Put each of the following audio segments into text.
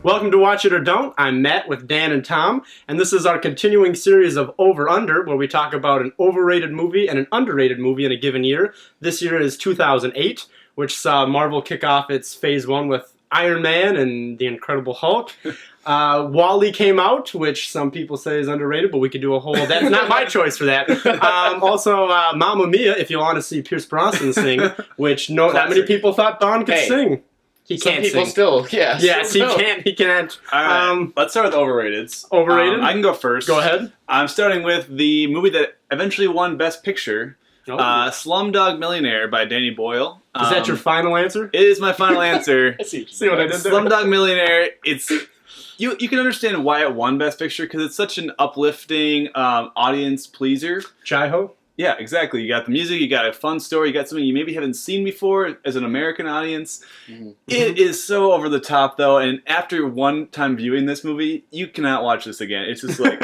Welcome to Watch It or Don't. I'm Matt with Dan and Tom, and this is our continuing series of Over Under, where we talk about an overrated movie and an underrated movie in a given year. This year is 2008, which saw Marvel kick off its Phase 1 with Iron Man and the Incredible Hulk. WALL-E came out, which some people say is underrated, but we could do a whole... That's not my choice for that. Also, Mamma Mia, if you want to see Pierce Brosnan sing, which not many people thought Don could sing. He can't people sing. Still, yeah. Yes, he can't. He can't. All right, let's start with overrateds. Overrated? I can go first. Go ahead. I'm starting with the movie that eventually won Best Picture, Slumdog Millionaire by Danny Boyle. Is that your final answer? It is my final answer. See what I did there? Slumdog Millionaire. It's you can understand why it won Best Picture because it's such an uplifting audience pleaser. Jai-Ho? Yeah, exactly. You got the music, you got a fun story, you got something you maybe haven't seen before as an American audience. Mm-hmm. It is so over the top, though, and after one time viewing this movie, you cannot watch this again. It's just like,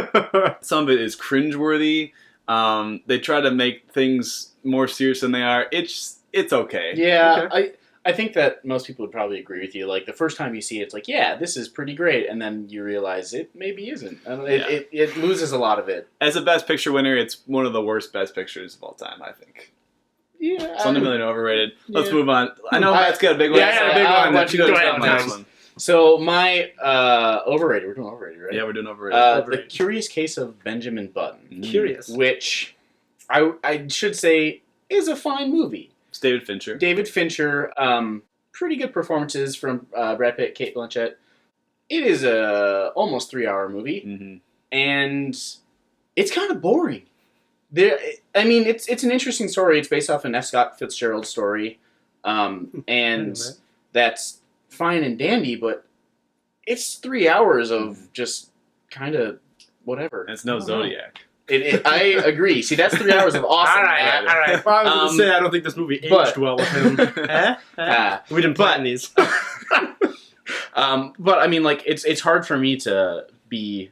some of it is cringeworthy. They try to make things more serious than they are. It's okay. Yeah, okay. I think that most people would probably agree with you. Like, the first time you see it, it's like, yeah, this is pretty great. And then you realize it maybe isn't. It loses a lot of it. As a Best Picture winner, it's one of the worst Best Pictures of all time, I think. Yeah. Slumdog Millionaire overrated. Let's Yeah. move on. I know Matt's got a big one. Yeah, I got a big one. Let's go Go to ahead, the next Tom. one. So, my overrated, we're doing overrated, right? Yeah, we're doing overrated. The Curious Case of Benjamin Button. Curious. Which I should say is a fine movie. It's David Fincher. David Fincher, pretty good performances from Brad Pitt, Cate Blanchett. It is a almost 3-hour movie, Mm-hmm. and it's kind of boring. It's an interesting story. It's based off an F. Scott Fitzgerald story, and that's fine and dandy. But it's 3 hours of just kind of whatever. And it's no Zodiac. I agree. See, that's 3 hours of awesome. All right. Well, I was going to say, I don't think this movie aged well with him. We didn't plan these. But I mean, like, it's hard for me to be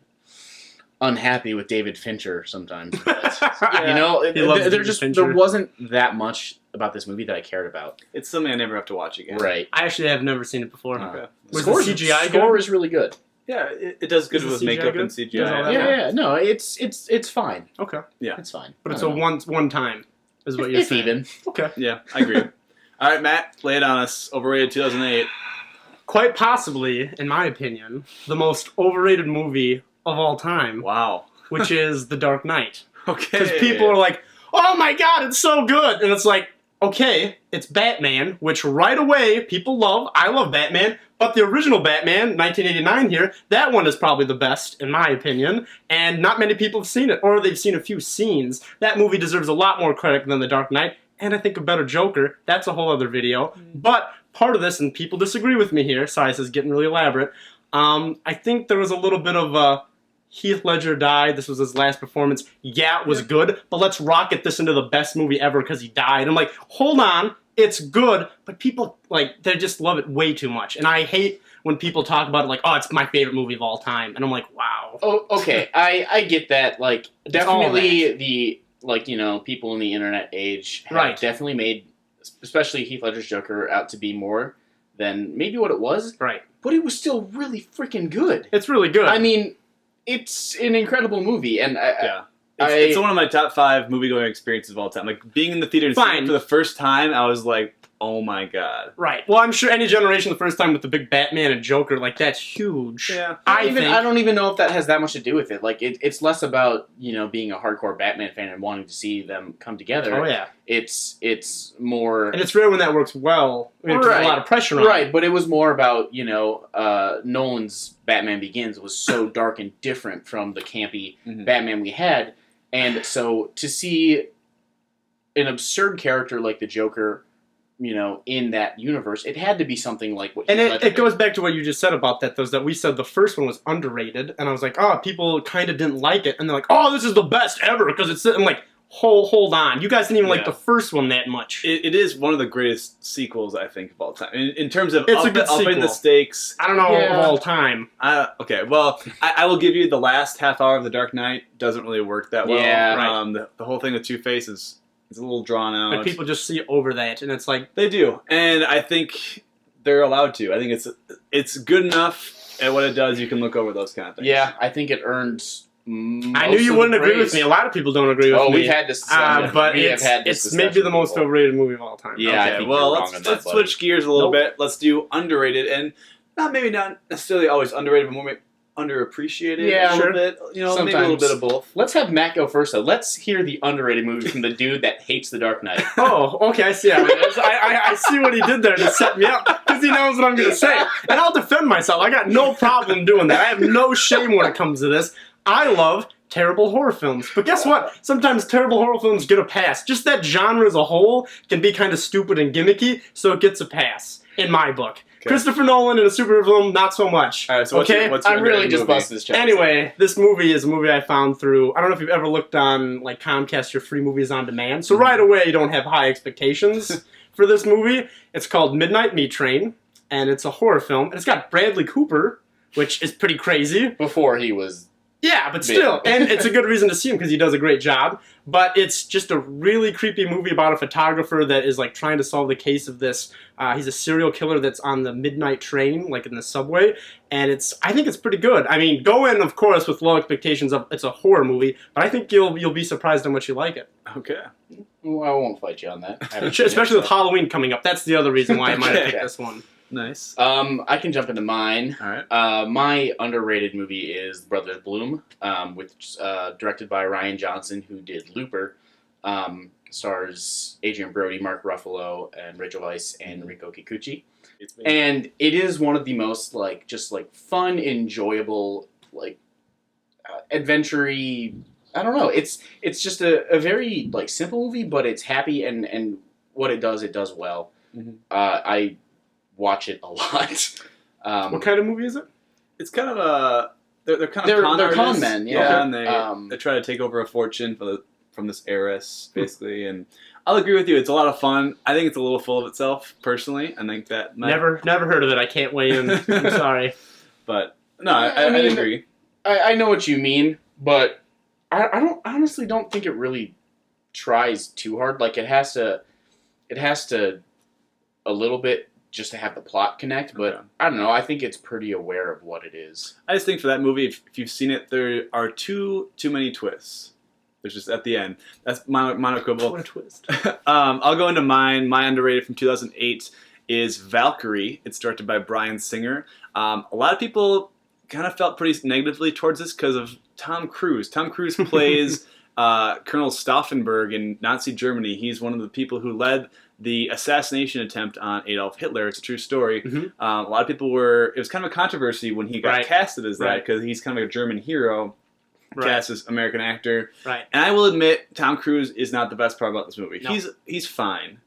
unhappy with David Fincher sometimes. But, you know, there wasn't that much about this movie that I cared about. It's something I never have to watch again. Right. I actually have never seen it before. Okay. Was the CGI score good? is really good. Yeah, it does good Is the with CGI makeup good? and Does all CGI. that? Yeah. No, it's fine. Okay. Yeah. It's fine. But I it's don't a know. one time, is what you're If saying. even. Okay. Yeah, I agree. All right, Matt, lay it on us. Overrated 2008. Quite possibly, in my opinion, the most overrated movie of all time, Wow. which is The Dark Knight. Okay. Because people are like, oh my god, it's so good! And it's like, okay, it's Batman, which right away people love. I love Batman, but the original Batman, 1989 here, that one is probably the best, in my opinion, and not many people have seen it, or they've seen a few scenes. That movie deserves a lot more credit than The Dark Knight, and I think a better Joker. That's a whole other video. But part of this, and people disagree with me here, sorry, this is getting really elaborate, I think there was a little bit of Heath Ledger died. This was his last performance. Yeah, it was good, but let's rocket this into the best movie ever because he died. I'm like, hold on, it's good, but people, like, they just love it way too much. And I hate when people talk about it like, oh, it's my favorite movie of all time. And I'm like, wow. Oh, okay. I get that. Like, all definitely the, like, you know, people in the internet age have definitely made, especially Heath Ledger's Joker, out to be more than maybe what it was. Right. But it was still really freaking good. It's really good. I mean, it's an incredible movie, and It's one of my top 5 movie-going experiences of all time. Like, being in the theater and seeing it for the first time, I was like, oh my god. Right. Well, I'm sure any generation the first time with the big Batman and Joker, like, that's huge. Yeah. I don't even know if that has that much to do with it. Like, it's less about, you know, being a hardcore Batman fan and wanting to see them come together. Oh, yeah. It's more... And it's rare when that works well. I mean, there's a lot of pressure on it. Right, but it was more about, you know, Nolan's Batman Begins was so dark and different from the campy Batman we had. And so to see an absurd character like the Joker, you know, in that universe, it had to be something like what. And it goes back to what you just said about that, though, is that we said the first one was underrated, and I was like, oh, people kind of didn't like it, and they're like, oh, this is the best ever because it's. I'm like, hold on, you guys didn't even like the first one that much. It is one of the greatest sequels I think of all time in terms of it's a good upping the stakes. I don't know of all time. Okay, well, I will give you the last half hour of The Dark Knight doesn't really work that well. Yeah, right. The whole thing with Two-Face is a little drawn out. But people just see over that, and it's like they do, and I think they're allowed to. I think it's good enough at what it does, you can look over those kind of things. Yeah, I think it earned. I knew you wouldn't agree with me. A lot of people don't agree with me. Oh, we've had this. But we have had this it's maybe discussion the most before. overrated movie of all time. Yeah, I Okay, think well, you're wrong on that, let's buddy. switch gears a little Nope. bit. Let's do underrated and not necessarily always underrated, but more underappreciated Yeah, a sure. little bit. You know, maybe a little Sometimes. bit of both. Let's have Matt go first, though. Let's hear the underrated movie from the dude that hates The Dark Knight. Oh, okay, I see how it is. I see what he did there to set me up because he knows what I'm going to say. And I'll defend myself. I got no problem doing that. I have no shame when it comes to this. I love terrible horror films. But guess what? Sometimes terrible horror films get a pass. Just that genre as a whole can be kind of stupid and gimmicky, so it gets a pass, in my book. Okay. Christopher Nolan in a superhero film, not so much. All right, so what's okay? what's your I'm really underrated just movie? busting his chest. Anyway, this movie is a movie I found through. I don't know if you've ever looked on like Comcast, your free movies on demand. So right away, you don't have high expectations for this movie. It's called Midnight Meat Train, and it's a horror film. And it's got Bradley Cooper, which is pretty crazy. Before he was. Yeah, but still, and it's a good reason to see him because he does a great job. But it's just a really creepy movie about a photographer that is like trying to solve the case of this. He's a serial killer that's on the midnight train, like in the subway, and I think it's pretty good. I mean, go in, of course, with low expectations of it's a horror movie, but I think you'll be surprised how much you like it. Okay. Well, I won't fight you on that. I haven't seen Especially it, with Halloween coming up. That's the other reason why I might have Okay. picked this one. Nice. I can jump into mine. All right. My underrated movie is Brothers Bloom, which directed by Ryan Johnson, who did Looper. Stars Adrian Brody, Mark Ruffalo, and Rachel Weisz and Rico Kikuchi. It's me. And it is one of the most fun, enjoyable, adventure-y. I don't know. It's just a very simple movie, but it's happy and what it does well. Mhm. I watch it a lot. What kind of movie is it? It's kind of a they're kind of They're con con artists. men, yeah. and they try to take over a fortune from this heiress, basically. And I'll agree with you. It's a lot of fun. I think it's a little full of itself, personally. I think that Never heard of it. I can't weigh in. I'm sorry. But no, I mean, agree. I know what you mean, but I honestly don't think it really tries too hard. Like it has to a little bit just to have the plot connect, but Okay. I don't know. I think it's pretty aware of what it is. I just think for that movie, if you've seen it, there are too many twists. There's just at the end. That's my quibble. What a twist. I'll go into mine. My underrated from 2008 is Valkyrie. It's directed by Bryan Singer. A lot of people kind of felt pretty negatively towards this because of Tom Cruise. Tom Cruise plays Colonel Stauffenberg in Nazi Germany. He's one of the people who led the assassination attempt on Adolf Hitler. It's a true story. Mhm. A lot of people it was kind of a controversy when he got Right. casted as that Right. because he's kind of a German hero. Right. Cast as American actor. Right. And I will admit, Tom Cruise is not the best part about this movie. No. He's fine.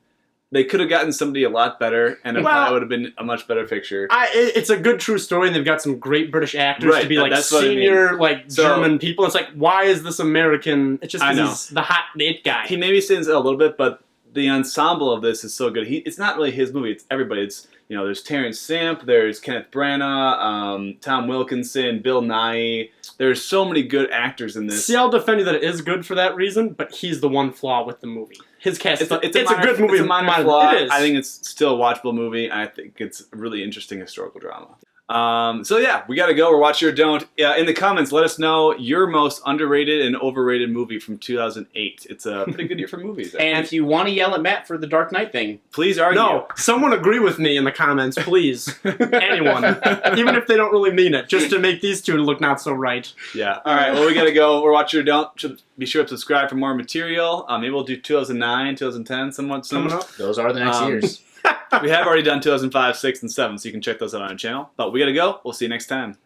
They could have gotten somebody a lot better, and it Well- probably would have been a much better picture. It's a good true story, and they've got some great British actors Right, to be like that's what I mean. senior, So- German people. It's like, why is this American? It's just I 'cause know. he's the hot it guy. He maybe stands out a little bit, but the ensemble of this is so good. It's not really his movie; it's everybody. It's there's Terrence Stamp, there's Kenneth Branagh, Tom Wilkinson, Bill Nighy. There's so many good actors in this. See, I'll defend you that it is good for that reason, but he's the one flaw with the movie. His cast, It's a a good movie. It's a minor flaw. It is. I think it's still a watchable movie. I think it's a really interesting historical drama. So yeah, we gotta go. We're watching or don't. In the comments, let us know your most underrated and overrated movie from 2008. It's a pretty good year for movies. And if you want to yell at Matt for the Dark Knight thing, Please argue. No, someone agree with me in the comments, please. Anyone, even if they don't really mean it, just to make these two look not so right. Yeah. All right. Well, we gotta go. We're watching or don't. Be sure to subscribe for more material. Maybe we'll do 2009, 2010, somewhat soon. Coming up. those are the next years. We have already done 2005, 6, and 7, so you can check those out on our channel. But we gotta go. We'll see you next time.